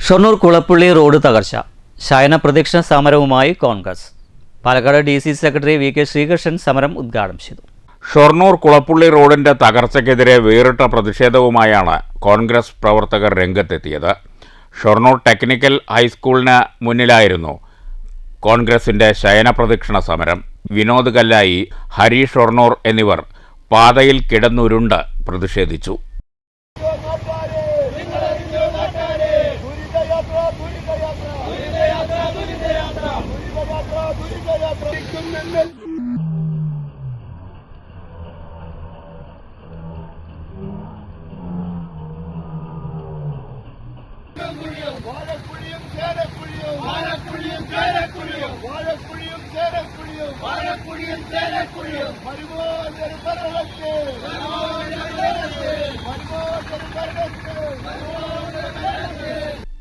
Shoranur Kulappally road തകർച്ച ശയന പ്രദക്ഷിണ സമരവുമായി Congress. Palakkad DC secretary VK Sreekrishnan സമരം ഉദ്ഘാടനം ചെയ്തു. ഷൊർണൂർ കുളപ്പള്ളി റോഡിന്റെ തകർച്ചയ്ക്കെതിരെ വേറിട്ട പ്രതിഷേധവുമായാണ് കോൺഗ്രസ് പ്രവർത്തകർ രംഗത്തെത്തിയത്. ഷൊർണൂർ ടെക്നിക്കൽ ഹൈസ്കൂളിന് മുന്നിലായിരുന്നു കോൺഗ്രസിന്റെ ശയന പ്രദക്ഷിണ സമരം. വിനോദ് കല്ലായി, ഹരി ഷൊർണൂർ എന്നിവർ പാതയിൽ കിടന്നുരുണ്ട് പ്രതിഷേധിച്ചു.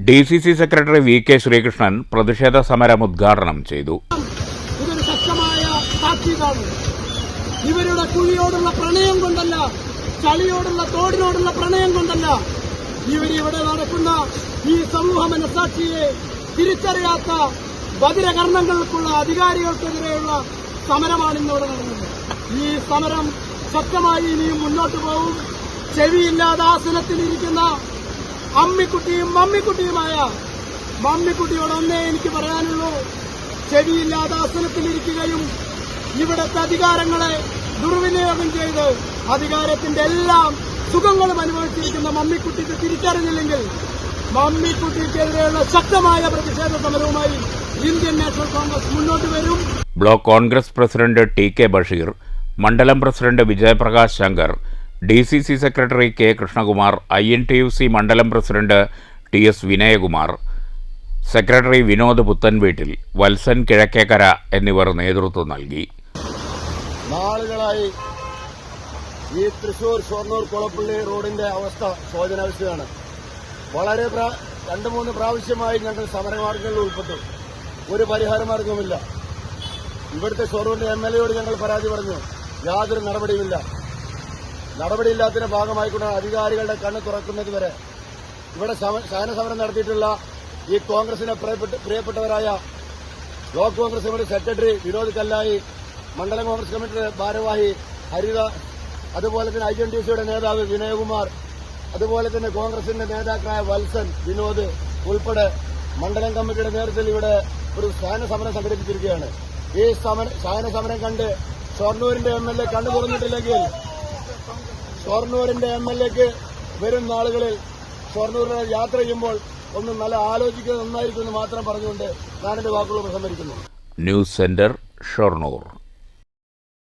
DCC സെക്രട്ടറി VK ശ്രീകൃഷ്ണൻ പ്രതിഷേധ സമരം ഉദ്ഘാടനം ചെയ്തു. ഇതൊരു ശക്തമായ താക്കീതാണ്. ഇവരുടെ കുഴിയോടുള്ള പ്രണയം കൊണ്ടല്ല, ചളിയോടുള്ള തോടിനോടുള്ള പ്രണയം കൊണ്ടല്ല, ഇവരിവിടെ നടക്കുന്ന ഈ സമൂഹ മനസാക്ഷിയെ തിരിച്ചറിയാത്ത ബധിരകർണങ്ങൾക്കുള്ള അധികാരികൾക്കെതിരെയുള്ള സമരമാണ് ഇന്നിവിടെ നടന്നത്. ഈ സമരം ശക്തമായി ഇനിയും മുന്നോട്ട് പോകും. ചെവിയില്ലാതെ ആസനത്തിലിരിക്കുന്ന അമ്മിക്കുട്ടിയും മമ്മിക്കുട്ടിയുമായ മമ്മിക്കുട്ടിയോടൊന്നേ എനിക്ക് പറയാനുള്ളൂ. ചെവിയില്ലാതെ ആസനത്തിലിരിക്കുകയും ഇവിടുത്തെ അധികാരങ്ങളെ ദുർവിനിയോഗം ചെയ്ത് അധികാരത്തിന്റെ എല്ലാം സുഖങ്ങളും അനുഭവിച്ചിരിക്കുന്ന മമ്മിക്കുട്ടിക്ക് തിരിച്ചറിഞ്ഞില്ലെങ്കിൽ മമ്മിക്കുട്ടിക്കെതിരെയുള്ള ശക്തമായ പ്രതിഷേധ സമരവുമായി ഇന്ത്യൻ നാഷണൽ കോൺഗ്രസ് മുന്നോട്ട് വരും. Block Congress president TK Basheer, മണ്ഡലം president Vijayaprakash Shankar, DCC secretary K Krishnakumar, INTUC മണ്ഡലം president TS Vinayakumar, secretary Vinod Puthenveettil, Valsan Kizhakkekkara എന്നിവർ നേതൃത്വം നൽകി. നാളുകളായി ഈ തൃശൂർ ഷൊർണൂർ കുളപ്പള്ളി റോഡിന്റെ അവസ്ഥ ശോചനാവസ്ഥയാണ്. വളരെ 2-3 പ്രാവശ്യമായി ഞങ്ങൾ സമരമാർഗങ്ങളിൽ ഉൾപ്പെട്ടു. ഒരു പരിഹാരമാർഗവുമില്ല. ഇവിടുത്തെ ഷൊർണൂരിന്റെ MLA ഞങ്ങൾ പരാതി പറഞ്ഞു. യാതൊരു നടപടിയുമില്ല. നടപടിയില്ലാത്തതിന്റെ ഭാഗമായിക്കൊണ്ടാണ് അധികാരികളുടെ കണ്ണ് തുറക്കുന്നത് വരെ ഇവിടെ ശയന സമരം നടത്തിയിട്ടുള്ള ഈ കോൺഗ്രസിന്റെ പ്രിയപ്പെട്ടവരായ block Congress committee secretary Vinod Kallayi, മണ്ഡലം കോൺഗ്രസ് കമ്മിറ്റിയുടെ ഭാരവാഹി ഹരിത, അതുപോലെ തന്നെ INTUCയുടെ നേതാവ് വിനയകുമാർ, അതുപോലെ തന്നെ കോൺഗ്രസിന്റെ നേതാക്കളായ വത്സൻ, വിനോദ് ഉൾപ്പെടെ മണ്ഡലം കമ്മിറ്റിയുടെ നേതൃത്വത്തിൽ ഇവിടെ ഒരു ശയന സമരം സംഘടിപ്പിച്ചിരിക്കുകയാണ്. ഈ ശയന സമരം കണ്ട് ഷൊർണൂരിന്റെ MLA കണ്ണു തുറന്നിട്ടില്ലെങ്കിൽ ഷൊർണൂരിന്റെ MLAക്ക് വരും നാളുകളിൽ ഷൊർണൂരിനെ യാത്ര ചെയ്യുമ്പോൾ ഒന്ന് നല്ല ആലോചിക്കുന്നത് നന്നായിരിക്കുമെന്ന് മാത്രം പറഞ്ഞുകൊണ്ട് ഞാൻ എന്റെ വാക്കുകൾ ഉപസംഹരിക്കുന്നു. News centre, Shoranur.